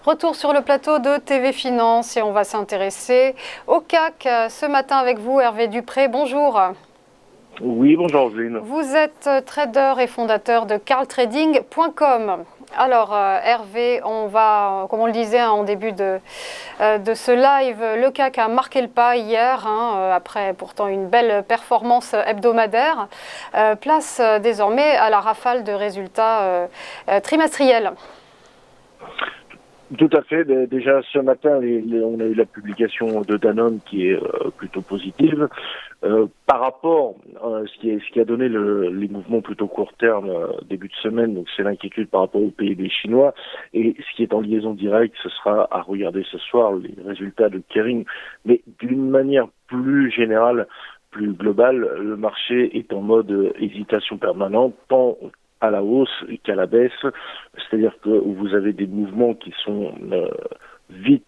Retour sur le plateau de TV Finance et on va s'intéresser au CAC ce matin avec vous, Hervé Dupré. Bonjour. Oui, bonjour Zine. Vous êtes trader et fondateur de carltrading.com. Alors Hervé, on va, comme on le disait en début de ce live, le CAC a marqué le pas hier, après pourtant une belle performance hebdomadaire. Place désormais à la rafale de résultats trimestriels. Tout à fait. Déjà ce matin, on a eu la publication de Danone qui est plutôt positive. Par rapport à ce qui a donné les mouvements plutôt court terme début de semaine, donc c'est l'inquiétude par rapport au PIB chinois. Et ce qui est en liaison directe, ce sera à regarder ce soir les résultats de Kering. Mais d'une manière plus générale, plus globale, le marché est en mode hésitation permanente, tant à la hausse qu'à la baisse, c'est-à-dire que vous avez des mouvements qui sont vite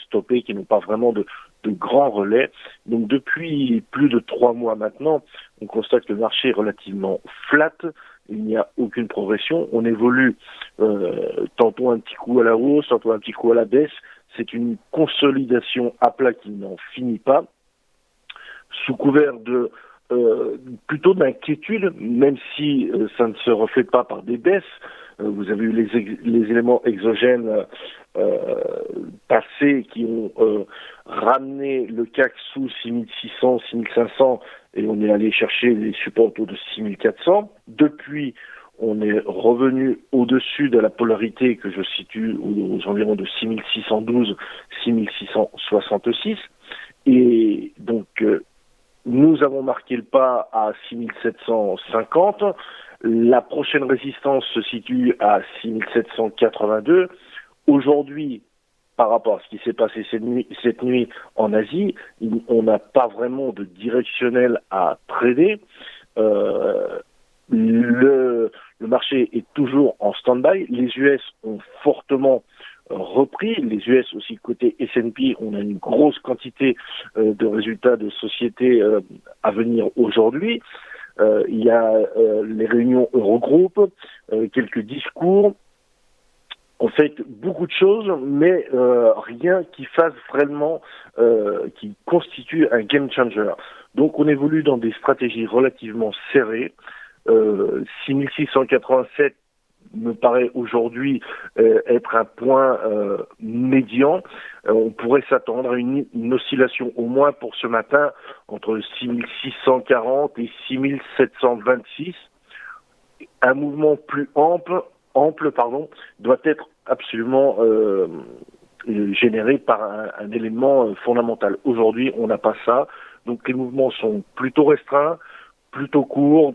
stoppés, qui n'ont pas vraiment de grands relais. Donc depuis plus de 3 mois maintenant, on constate que le marché est relativement flat, il n'y a aucune progression, on évolue tantôt un petit coup à la hausse, tantôt un petit coup à la baisse, c'est une consolidation à plat qui n'en finit pas, sous couvert de plutôt d'inquiétude, même si ça ne se reflète pas par des baisses. Vous avez eu les éléments exogènes passés qui ont ramené le CAC sous 6600, 6500 et on est allé chercher les supports autour de 6400. Depuis, on est revenu au-dessus de la polarité que je situe aux environs de 6612, 6666. Et donc, nous avons marqué le pas à 6750. La prochaine résistance se situe à 6782. Aujourd'hui, par rapport à ce qui s'est passé cette nuit en Asie, on n'a pas vraiment de directionnel à trader. Le marché est toujours en stand-by. Les US ont fortement repris. Les US aussi côté S&P, on a une grosse quantité de résultats de sociétés à venir aujourd'hui. Il y a les réunions Eurogroupe, quelques discours. En fait, beaucoup de choses, mais rien qui fasse vraiment, qui constitue un game changer. Donc on évolue dans des stratégies relativement serrées. 6687 me paraît aujourd'hui être un point médian. On pourrait s'attendre à une oscillation au moins pour ce matin entre 6640 et 6726. Un mouvement plus ample doit être absolument généré par un élément fondamental. Aujourd'hui, on n'a pas ça. Donc les mouvements sont plutôt restreints, plutôt courts,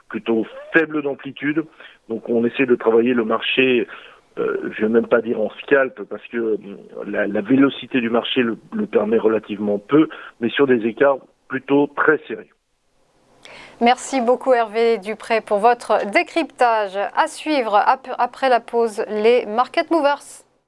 plutôt faible d'amplitude. Donc on essaie de travailler le marché, je ne vais même pas dire en scalp, parce que la vélocité du marché le permet relativement peu, mais sur des écarts plutôt très serrés. Merci beaucoup Hervé Dupré pour votre décryptage. À suivre après la pause, les Market Movers.